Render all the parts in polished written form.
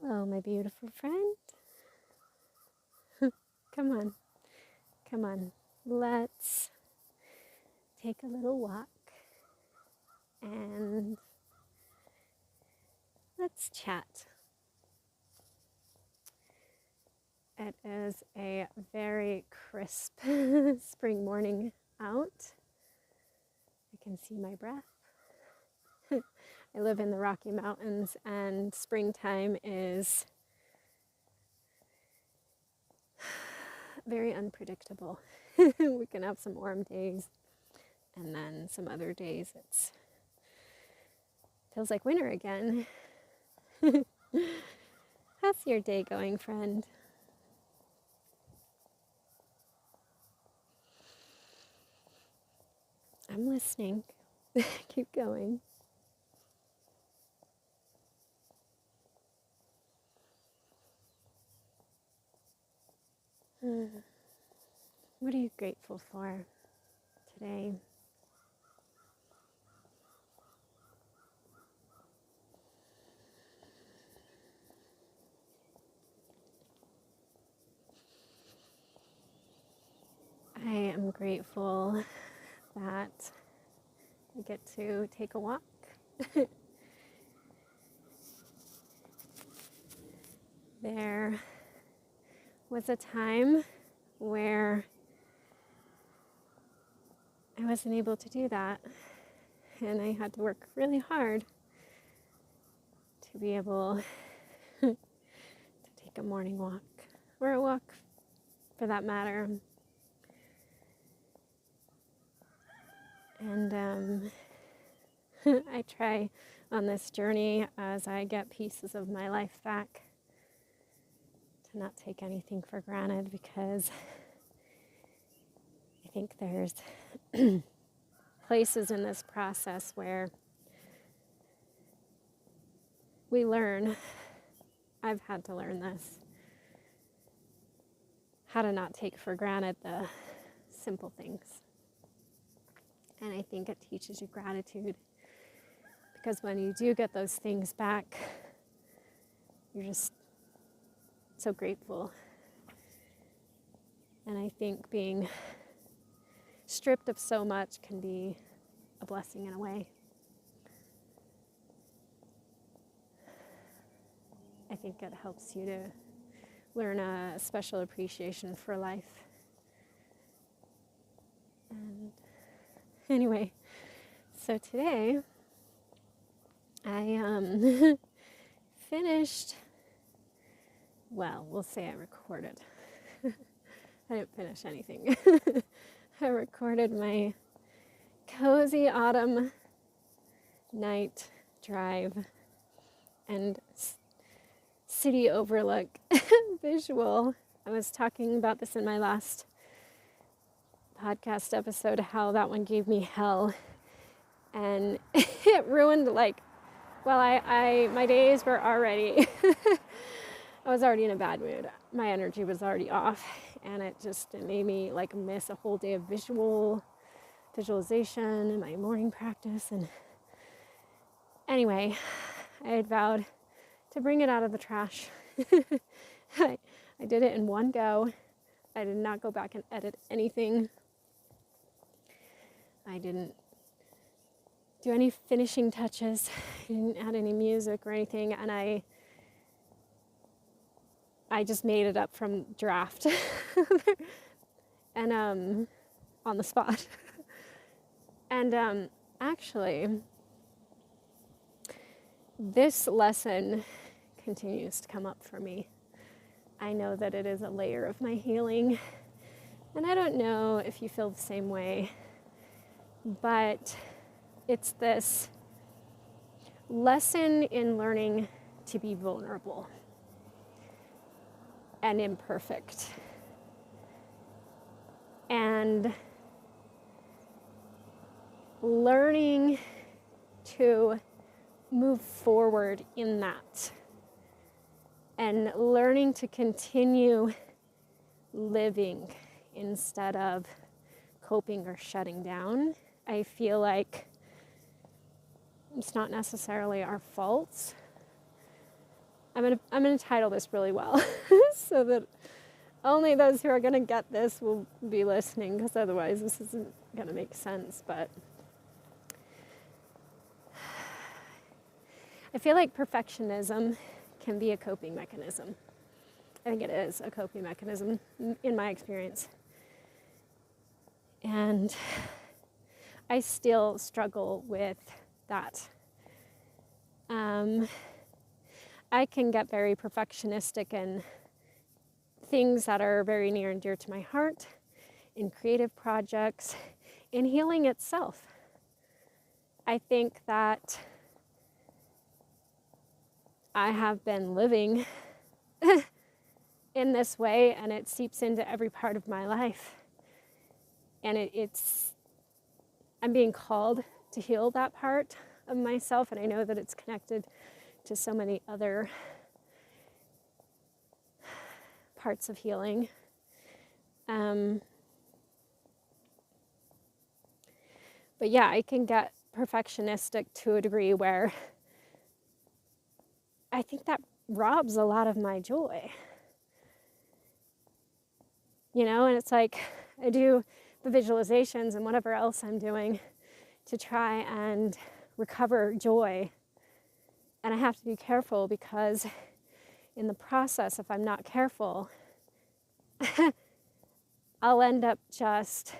Hello, my beautiful friend. Come on, come on. Let's take a little walk and let's chat. It is a very crisp spring morning out. I can see my breath. I live in the Rocky Mountains, and springtime is very unpredictable. We can have some warm days, and then some other days it feels like winter again. How's your day going, friend? I'm listening. Keep going. What are you grateful for today? I am grateful that I get to take a walk. There was a time where I wasn't able to do that, and I had to work really hard to be able to take a morning walk, or a walk for that matter. And I try on this journey, as I get pieces of my life back, to not take anything for granted, because I think there's places in this process where we learn, I've had to learn this, how to not take for granted the simple things. And I think it teaches you gratitude, because when you do get those things back, you're just so grateful. And I think being stripped of so much can be a blessing in a way. I think it helps you to learn a special appreciation for life. And anyway, so today I finished, well, we'll say I recorded. I didn't finish anything. I recorded my cozy autumn night drive and city overlook visual. I was talking about this in my last podcast episode, how that one gave me hell, and it ruined, like, well, my days were already I was already in a bad mood. My energy was already off, and it made me like miss a whole day of visualization and my morning practice. And anyway, I had vowed to bring it out of the trash. I did it in one go. I did not go back and edit anything. I didn't do any finishing touches. I didn't add any music or anything, and I just made it up from draft and on the spot. And actually, this lesson continues to come up for me. I know that it is a layer of my healing, and I don't know if you feel the same way, but it's this lesson in learning to be vulnerable and imperfect, and learning to move forward in that, and learning to continue living instead of coping or shutting down. I feel like it's not necessarily our faults, I'm gonna title this really well so that only those who are gonna get this will be listening, because otherwise this isn't gonna make sense. But I feel like perfectionism can be a coping mechanism. I think it is a coping mechanism in my experience. And I still struggle with that. I can get very perfectionistic in things that are very near and dear to my heart, in creative projects, in healing itself. I think that I have been living in this way, and it seeps into every part of my life. And I'm being called to heal that part of myself, and I know that it's connected to so many other parts of healing. But yeah, I can get perfectionistic to a degree where I think that robs a lot of my joy. You know, and it's like I do the visualizations and whatever else I'm doing to try and recover joy. And I have to be careful, because in the process, if I'm not careful, I'll end up just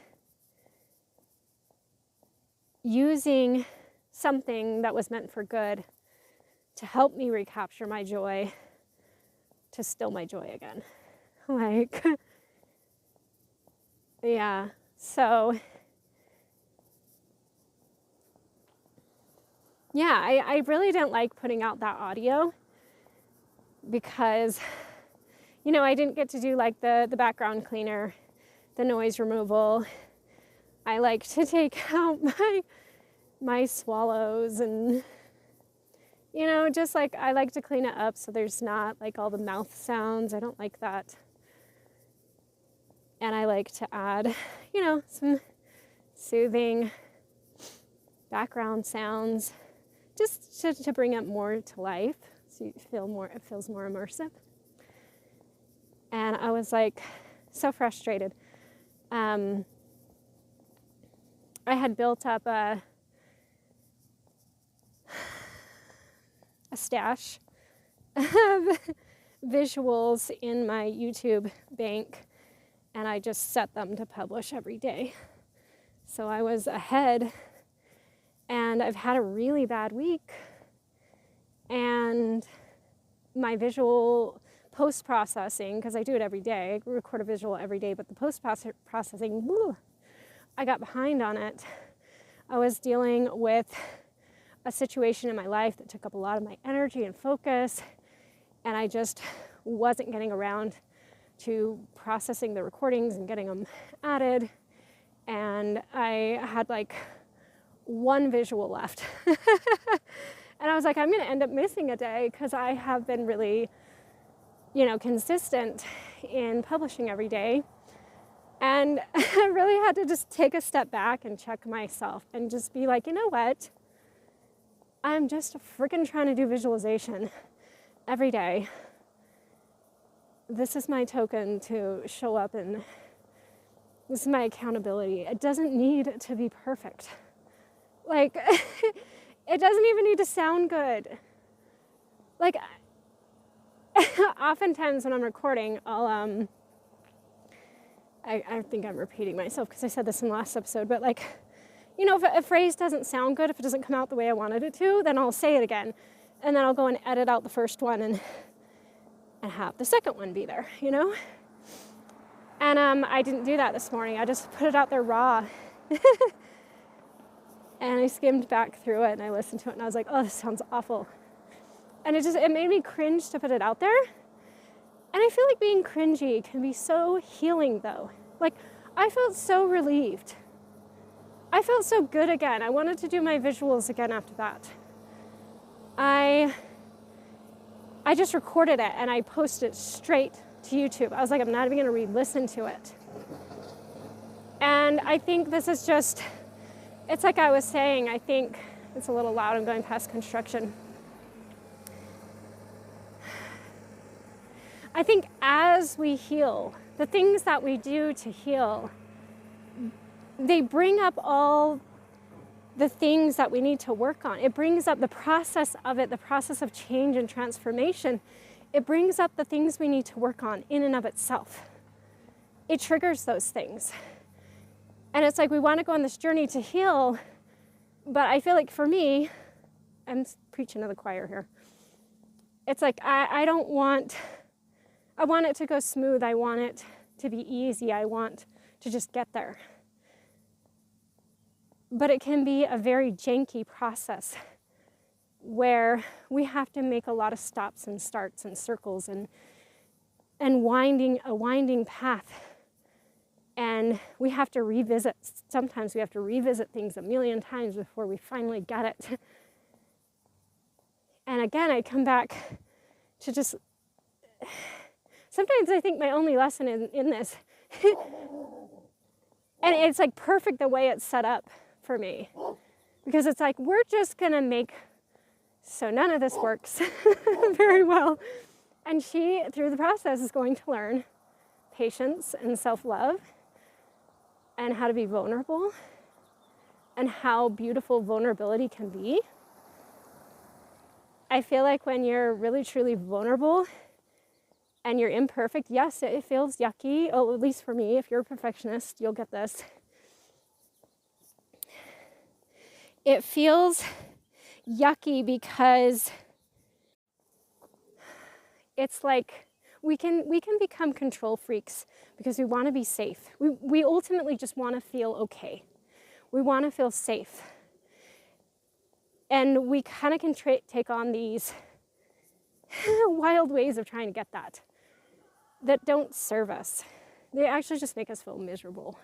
using something that was meant for good to help me recapture my joy, to steal my joy again. Like, yeah, so yeah, I really didn't like putting out that audio, because, you know, I didn't get to do like the background cleaner, the noise removal. I like to take out my swallows, and, you know, just like I like to clean it up so there's not like all the mouth sounds. I don't like that. And I like to add, you know, some soothing background sounds, just to bring it more to life, so it feels more immersive. And I was like so frustrated. I had built up a stash of visuals in my YouTube bank, and I just set them to publish every day. So I was ahead. And I've had a really bad week, and my visual post-processing, because I do it every day, I record a visual every day, but the post-processing, I got behind on it. I was dealing with a situation in my life that took up a lot of my energy and focus, and I just wasn't getting around to processing the recordings and getting them added. And I had like one visual left. And I was like, I'm going to end up missing a day, because I have been really, you know, consistent in publishing every day. And I really had to just take a step back and check myself and just be like, you know what? I'm just freaking trying to do visualization every day. This is my token to show up, and this is my accountability. It doesn't need to be perfect. Like, it doesn't even need to sound good. Like, oftentimes when I'm recording, I'll, I think I'm repeating myself because I said this in the last episode, but like, you know, if a phrase doesn't sound good, if it doesn't come out the way I wanted it to, then I'll say it again. And then I'll go and edit out the first one and have the second one be there, you know? And I didn't do that this morning. I just put it out there raw. And I skimmed back through it, and I listened to it, and I was like, oh, this sounds awful. And it made me cringe to put it out there. And I feel like being cringy can be so healing, though. Like, I felt so relieved. I felt so good again. I wanted to do my visuals again after that. I just recorded it, and I posted it straight to YouTube. I was like, I'm not even going to re-listen to it. And I think this is just... It's like I was saying, I think it's a little loud. I'm going past construction. I think as we heal, the things that we do to heal, they bring up all the things that we need to work on. It brings up the process of it, the process of change and transformation. It brings up the things we need to work on in and of itself. It triggers those things. And it's like we want to go on this journey to heal, but I feel like for me, I'm preaching to the choir here. It's like I want it to go smooth. I want it to be easy. I want to just get there. But it can be a very janky process where we have to make a lot of stops and starts and circles and a winding path. And we have to revisit, sometimes we have to revisit things a million times before we finally get it. And again, I come back to just, sometimes I think my only lesson in this, and it's like perfect the way it's set up for me. Because it's like, we're just gonna make, so none of this works very well. And she, through the process, is going to learn patience and self-love and how to be vulnerable and how beautiful vulnerability can be. I feel like when you're really, truly vulnerable and you're imperfect, yes, it feels yucky. Oh, at least for me, if you're a perfectionist, you'll get this. It feels yucky because it's like we can become control freaks because we want to be safe. We ultimately just want to feel okay. We want to feel safe. And we kind of can take on these wild ways of trying to get that don't serve us. They actually just make us feel miserable.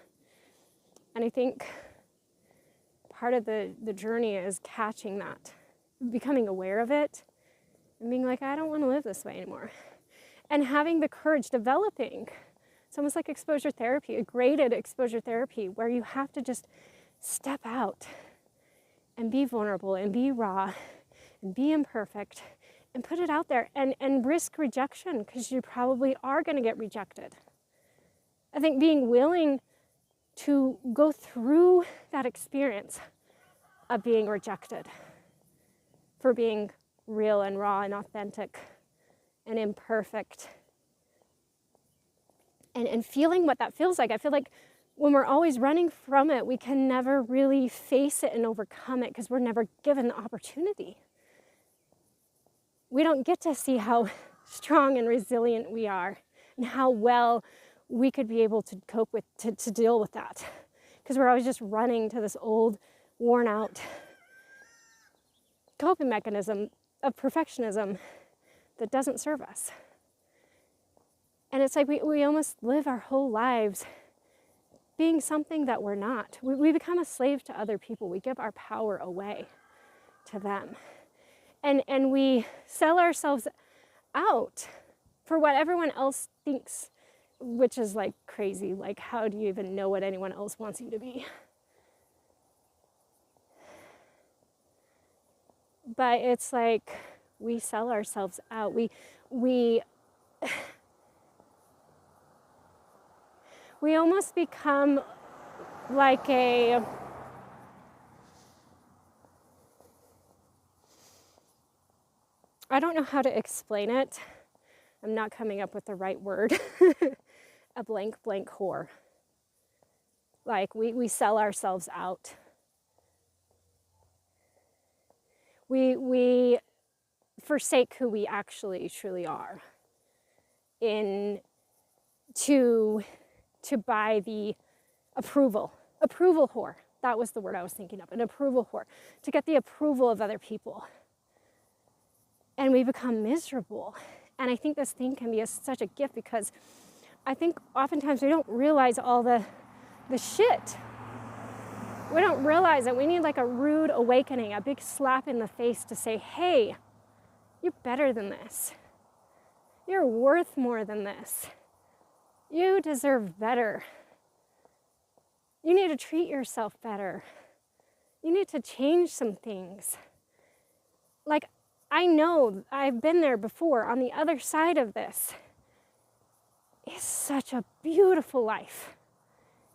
And I think part of the journey is catching that, becoming aware of it, and being like, I don't want to live this way anymore. And having the courage, developing, it's almost like exposure therapy, a graded exposure therapy, where you have to just step out and be vulnerable and be raw and be imperfect and put it out there and risk rejection, because you probably are going to get rejected. I think being willing to go through that experience of being rejected for being real and raw and authentic and imperfect and feeling what that feels like. I feel like when we're always running from it, we can never really face it and overcome it because we're never given the opportunity. We don't get to see how strong and resilient we are and how well we could be able to cope with, to deal with that. Because we're always just running to this old, worn out coping mechanism of perfectionism that doesn't serve us. And it's like we almost live our whole lives being something that we're not. We become a slave to other people. We give our power away to them. And we sell ourselves out for what everyone else thinks, which is like crazy. Like, how do you even know what anyone else wants you to be? But it's like we sell ourselves out. We almost become like I don't know how to explain it. I'm not coming up with the right word. A blank whore. Like we sell ourselves out. We forsake who we actually truly are to buy the approval whore. That was the word I was thinking of, an approval whore, to get the approval of other people. And we become miserable. And I think this thing can be such a gift, because I think oftentimes we don't realize all the shit. We don't realize that we need like a rude awakening, a big slap in the face to say, hey, you're better than this. You're worth more than this. You deserve better. You need to treat yourself better. You need to change some things. Like, I know I've been there before on the other side of this. is such a beautiful life.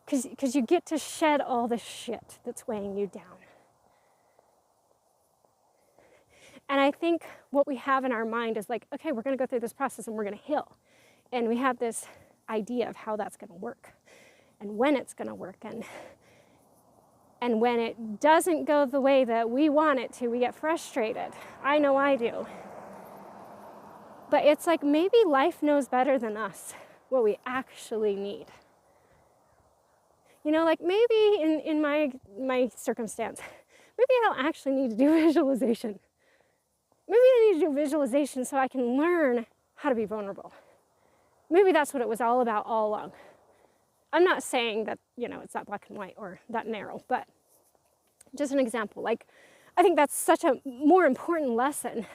Because you get to shed all the shit that's weighing you down. And I think what we have in our mind is like, okay, we're going to go through this process and we're going to heal. And we have this idea of how that's going to work and when it's going to work. And when it doesn't go the way that we want it to, we get frustrated. I know I do. But it's like maybe life knows better than us what we actually need. You know, like maybe in my circumstance, maybe I don't actually need to do visualization. Maybe I need to do visualization so I can learn how to be vulnerable. Maybe that's what it was all about all along. I'm not saying that, you know, it's that black and white or that narrow, but just an example. Like, I think that's such a more important lesson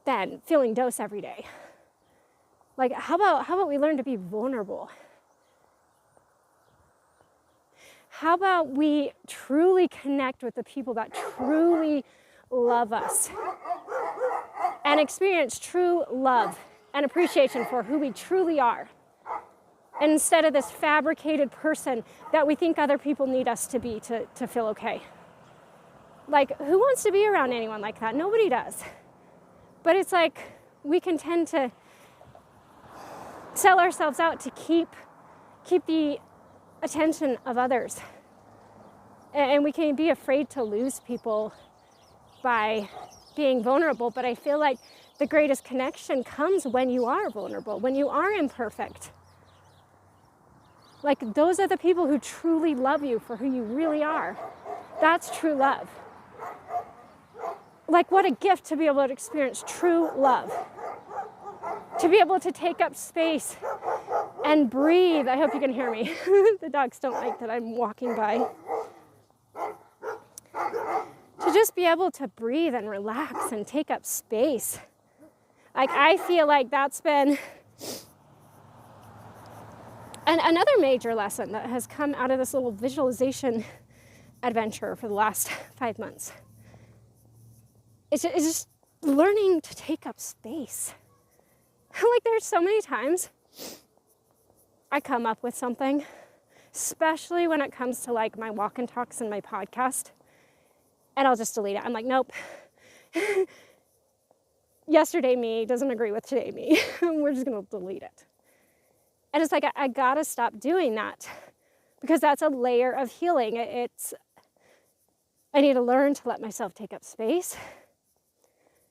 than feeling dose every day. Like, how about we learn to be vulnerable? How about we truly connect with the people that truly love us and experience true love and appreciation for who we truly are, instead of this fabricated person that we think other people need us to be to feel okay. Like, who wants to be around anyone like that? Nobody does. But it's like we can tend to sell ourselves out to keep the attention of others. And we can be afraid to lose people by being vulnerable, but I feel like the greatest connection comes when you are vulnerable, when you are imperfect. Like, those are the people who truly love you for who you really are. That's true love. Like, what a gift to be able to experience true love. To be able to take up space and breathe. I hope you can hear me. The dogs don't like that I'm walking by. To just be able to breathe and relax and take up space. Like, I feel like that's been another major lesson that has come out of this little visualization adventure for the last 5 months. It's just learning to take up space. Like, there's so many times I come up with something, especially when it comes to like my walk and talks and my podcast, and I'll just delete it. I'm like, nope. Yesterday me doesn't agree with today me. We're just gonna delete it. And it's like, I gotta stop doing that, because that's a layer of healing. I need to learn to let myself take up space,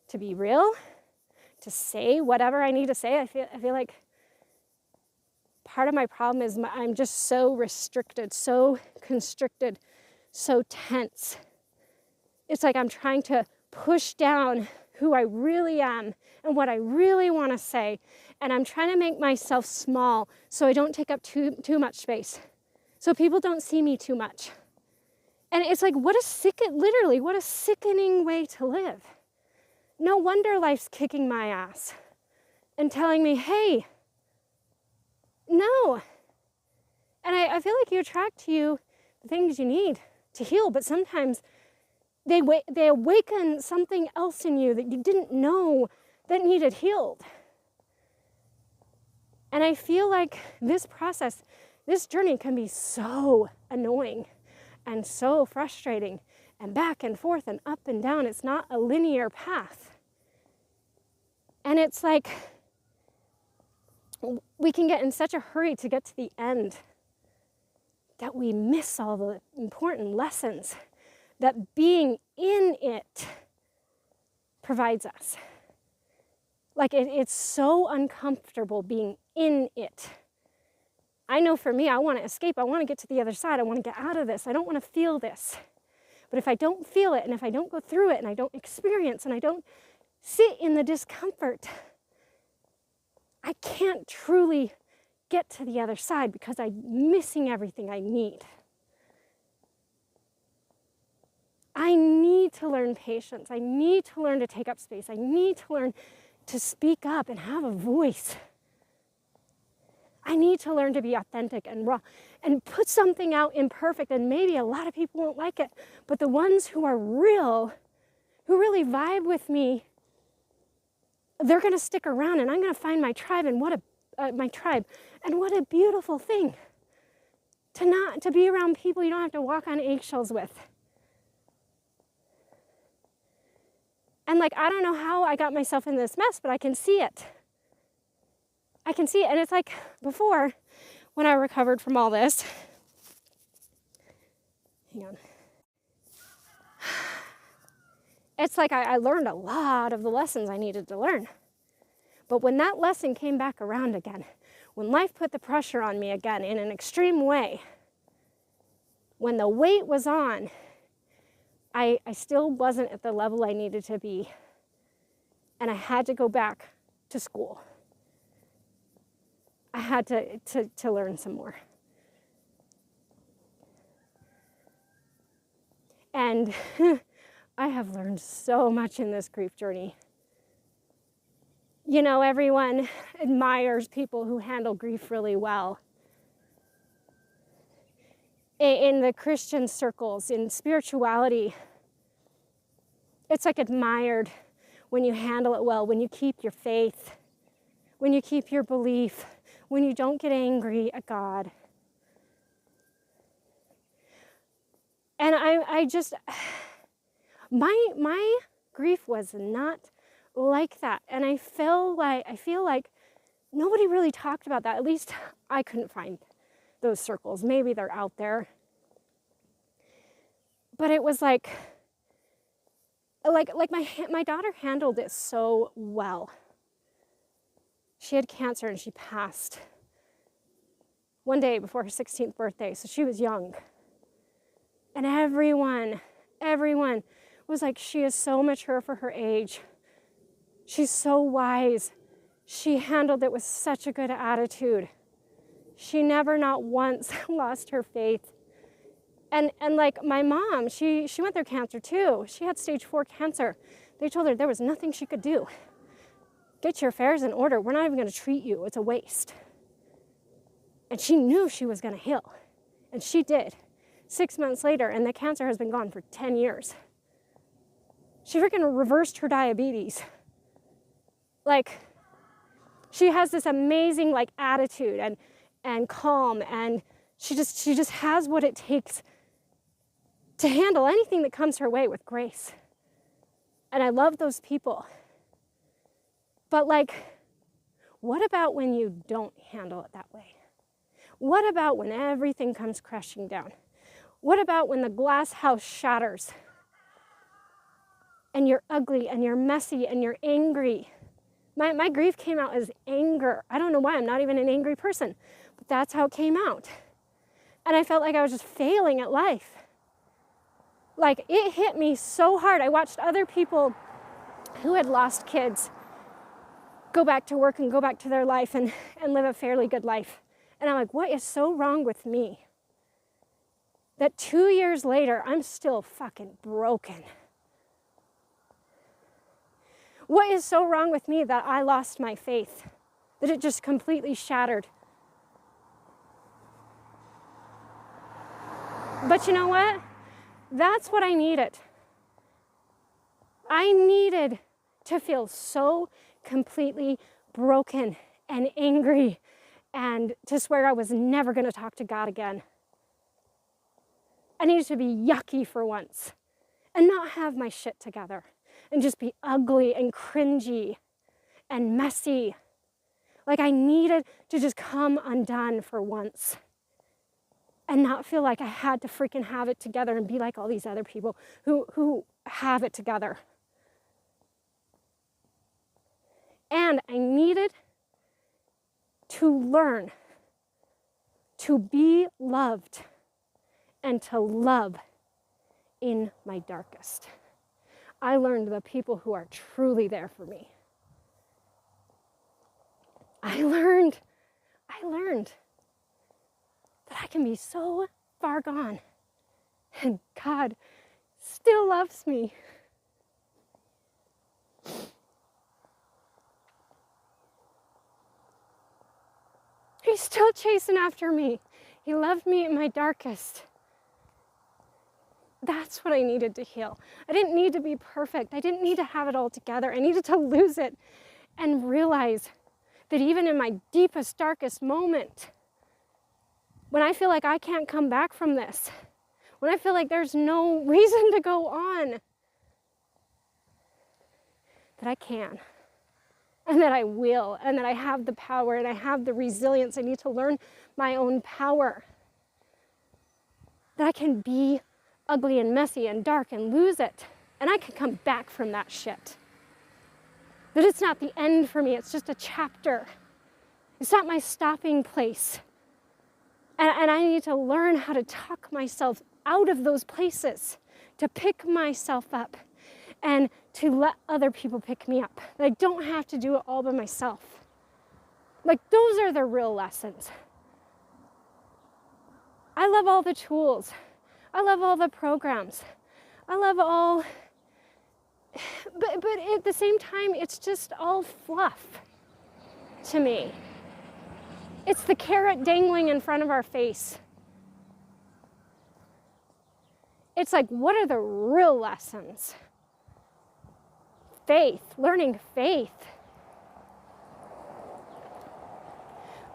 to be real, to say whatever I need to say. I feel like part of my problem is I'm just so restricted, so constricted, so tense. It's like I'm trying to push down who I really am and what I really want to say. And I'm trying to make myself small so I don't take up too much space. So people don't see me too much. And it's like, what a sickening way to live. No wonder life's kicking my ass and telling me, hey, no. And I feel like you attract to you the things you need to heal, but sometimes they awaken something else in you that you didn't know that needed healed. And I feel like this process, this journey can be so annoying and so frustrating and back and forth and up and down. It's not a linear path. And it's like we can get in such a hurry to get to the end that we miss all the important lessons that being in it provides us. Like, it's so uncomfortable being in it. I know for me, I want to escape. I want to get to the other side. I want to get out of this. I don't want to feel this. But if I don't feel it, and if I don't go through it, and I don't experience, and I don't sit in the discomfort, I can't truly get to the other side because I'm missing everything I need. I need to learn patience. I need to learn to take up space. I need to learn to speak up and have a voice. I need to learn to be authentic and raw and put something out imperfect, and maybe a lot of people won't like it, but the ones who are real, who really vibe with me, they're going to stick around, and I'm going to find my tribe. And what a my tribe. And what a beautiful thing to be around people you don't have to walk on eggshells with. And like, I don't know how I got myself in this mess, but I can see it. I can see it. And it's like before, when I recovered from all this, hang on. It's like I learned a lot of the lessons I needed to learn. But when that lesson came back around again, when life put the pressure on me again in an extreme way, when the weight was on, I still wasn't at the level I needed to be. And I had to go back to school. I had to learn some more. And I have learned so much in this grief journey. You know, everyone admires people who handle grief really well. In the Christian circles, in spirituality, it's like admired when you handle it well, when you keep your faith, when you keep your belief, when you don't get angry at God. And I just, my grief was not like that. And I feel like nobody really talked about that. At least I couldn't find those circles. Maybe they're out there. But it was like my daughter handled it so well. She had cancer and she passed one day before her 16th birthday, so she was young. And everyone was like, she is so mature for her age. She's so wise. She handled it with such a good attitude. She never not once lost her faith. And like my mom, she went through cancer too. She had stage 4 cancer. They told her there was nothing she could do. Get your affairs in order. We're not even going to treat you. It's a waste. And she knew she was going to heal. And she did. 6 months later, and the cancer has been gone for 10 years. She freaking reversed her diabetes. Like, she has this amazing like attitude and calm, and she just has what it takes to handle anything that comes her way with grace. And I love those people. But like, what about when you don't handle it that way? What about when everything comes crashing down? What about when the glass house shatters and you're ugly and you're messy and you're angry? My grief came out as anger. I don't know why, I'm not even an angry person, but that's how it came out. And I felt like I was just failing at life. Like, it hit me so hard. I watched other people who had lost kids go back to work and go back to their life and live a fairly good life. And I'm like, what is so wrong with me that 2 years later, I'm still fucking broken? What is so wrong with me that I lost my faith, that it just completely shattered? But you know what? That's what I needed. I needed to feel so completely broken and angry and to swear I was never going to talk to God again. I needed to be yucky for once and not have my shit together and just be ugly and cringy and messy. Like, I needed to just come undone for once and not feel like I had to freaking have it together and be like all these other people who have it together. And I needed to learn to be loved and to love in my darkest. I learned the people who are truly there for me. I learned that I can be so far gone and God still loves me. He's still chasing after me. He loved me in my darkest. That's what I needed to heal. I didn't need to be perfect. I didn't need to have it all together. I needed to lose it and realize that even in my deepest, darkest moment, when I feel like I can't come back from this, when I feel like there's no reason to go on, that I can, and that I will, and that I have the power, and I have the resilience. I need to learn my own power. That I can be ugly and messy and dark and lose it, and I can come back from that shit. That it's not the end for me, it's just a chapter. It's not my stopping place. And I need to learn how to talk myself out of those places, to pick myself up, and to let other people pick me up. That I don't have to do it all by myself. Like, those are the real lessons. I love all the tools. I love all the programs. I love all, but at the same time, it's just all fluff to me. It's the carrot dangling in front of our face. It's like, what are the real lessons? Faith, learning faith.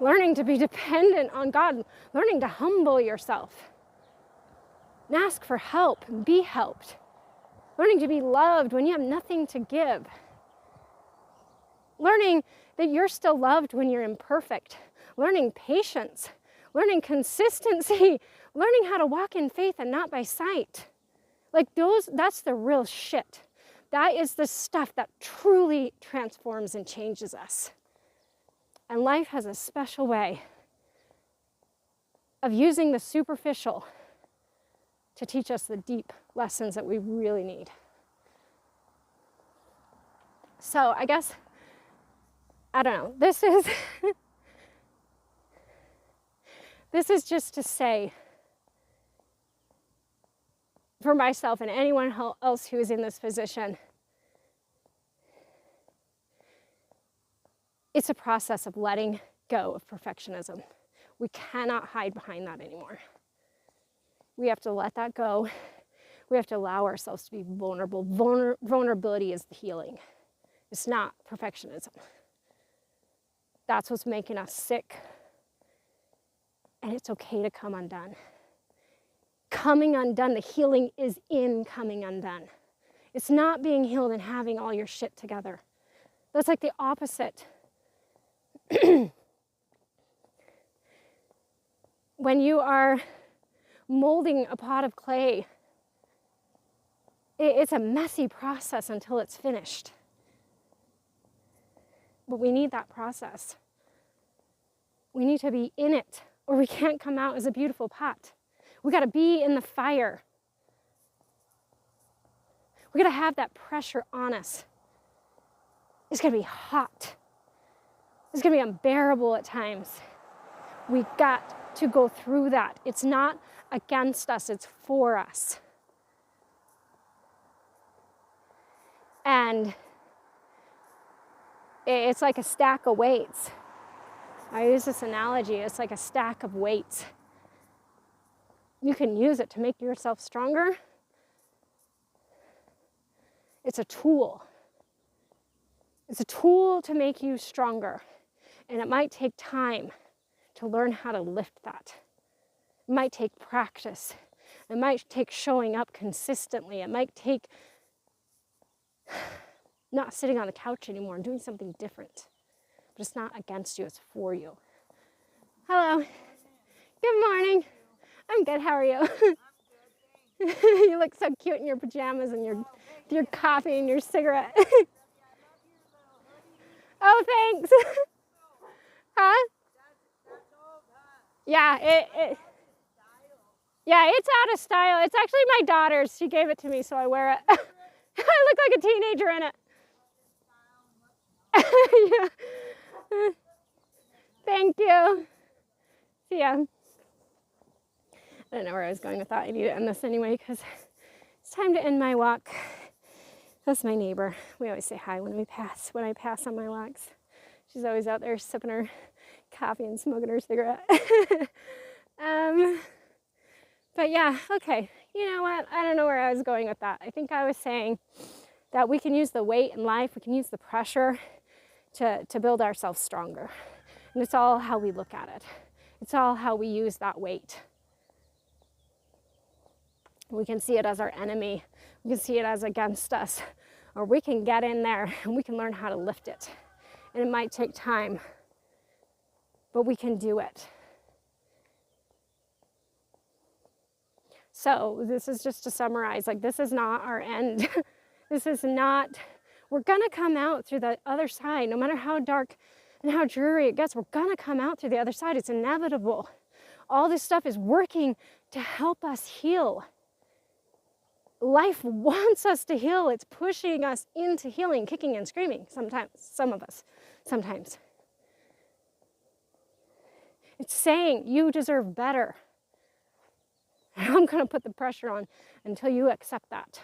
Learning to be dependent on God, learning to humble yourself and ask for help and be helped. Learning to be loved when you have nothing to give. Learning that you're still loved when you're imperfect. Learning patience, learning consistency, learning how to walk in faith and not by sight. Like that's the real shit. That is the stuff that truly transforms and changes us. And life has a special way of using the superficial to teach us the deep lessons that we really need. So I guess, I don't know, this is just to say, for myself and anyone else who is in this position, it's a process of letting go of perfectionism. We cannot hide behind that anymore. We have to let that go. We have to allow ourselves to be vulnerable. Vulnerability is the healing. It's not perfectionism. That's what's making us sick. And it's okay to come undone. Coming undone, the healing is in coming undone. It's not being healed and having all your shit together. That's like the opposite. When you are molding a pot of clay, it's a messy process until it's finished. But we need that process. We need to be in it, or we can't come out as a beautiful pot. We got to be in the fire. We got to have that pressure on us. It's going to be hot. It's going to be unbearable at times. We got to go through that. It's not against us, it's for us. And it's like a stack of weights. I use this analogy, it's like a stack of weights. You can use it to make yourself stronger. It's a tool. It's a tool to make you stronger. And it might take time to learn how to lift that. It might take practice. It might take showing up consistently. It might take not sitting on the couch anymore and doing something different. But it's not against you, it's for you. Hello. Good morning. I'm good, how are you? I'm good, you look so cute in your pajamas and your coffee and your cigarette. Oh, thanks. Huh? Yeah, it's out of style. It's actually my daughter's. She gave it to me, so I wear it. I look like a teenager in it. Yeah. Thank you. See ya. I don't know where I was going with that. I need to end this anyway because it's time to end my walk. That's my neighbor. We always say hi when I pass on my walks. She's always out there sipping her coffee and smoking her cigarette. But yeah, okay. You know what? I don't know where I was going with that. I think I was saying that we can use the weight in life, we can use the pressure to build ourselves stronger. And it's all how we look at it. It's all how we use that weight. We can see it as our enemy. We can see it as against us. Or we can get in there and we can learn how to lift it. And it might take time, but we can do it. So this is just to summarize, like, this is not our end. This is not, we're gonna come out through the other side, no matter how dark and how dreary it gets, we're gonna come out through the other side. It's inevitable. All this stuff is working to help us heal. Life wants us to heal. It's pushing us into healing, kicking and screaming sometimes, some of us, sometimes. It's saying you deserve better. I'm going to put the pressure on until you accept that.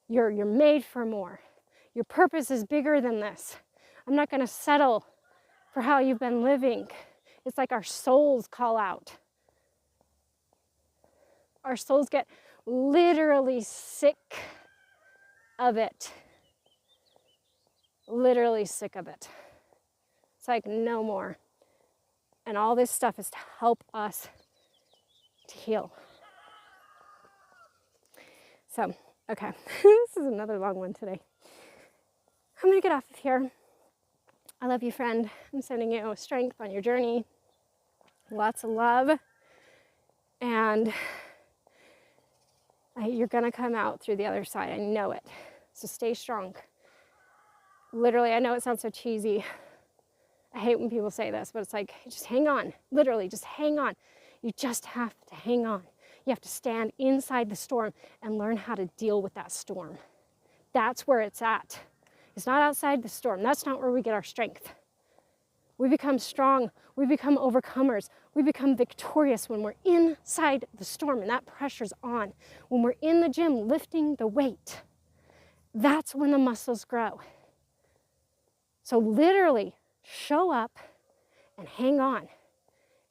You're made for more. Your purpose is bigger than this. I'm not going to settle for how you've been living. It's like our souls call out. Our souls get literally sick of it. Literally sick of it. It's like, no more. And all this stuff is to help us to heal. So, okay, this is another long one today. I'm gonna get off of here. I love you, friend. I'm sending you strength on your journey. Lots of love. And you're gonna come out through the other side. I know it. So stay strong. Literally, I know it sounds so cheesy. I hate when people say this, but it's like, just hang on. Literally, just hang on. You just have to hang on. You have to stand inside the storm and learn how to deal with that storm. That's where it's at. It's not outside the storm. That's not where we get our strength. We become strong. We become overcomers. We become victorious when we're inside the storm and that pressure's on. When we're in the gym lifting the weight, that's when the muscles grow. So literally, show up and hang on.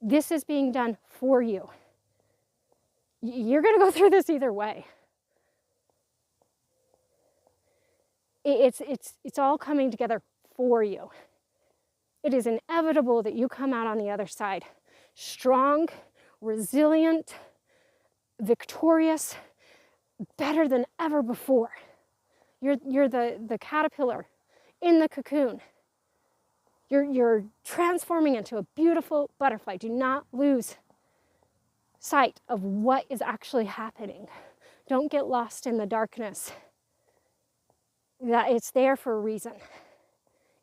This is being done for you. You're going to go through this either way. It's all coming together for you. It is inevitable that you come out on the other side strong, resilient, victorious, better than ever before. You're the caterpillar in the cocoon. You're transforming into a beautiful butterfly. Do not lose sight of what is actually happening. Don't get lost in the darkness. That it's there for a reason.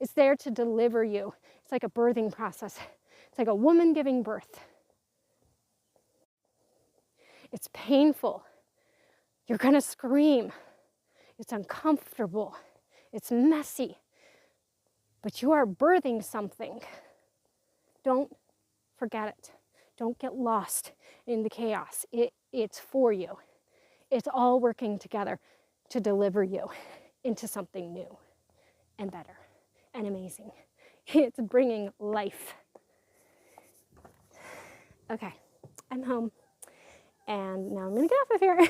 It's there to deliver you. It's like a birthing process. It's like a woman giving birth. It's painful. You're gonna scream. It's uncomfortable. It's messy. But you are birthing something. Don't forget it. Don't get lost in the chaos. It's for you. It's all working together to deliver you into something new and better and amazing. It's bringing life. Okay, I'm home. And now I'm gonna get off of here.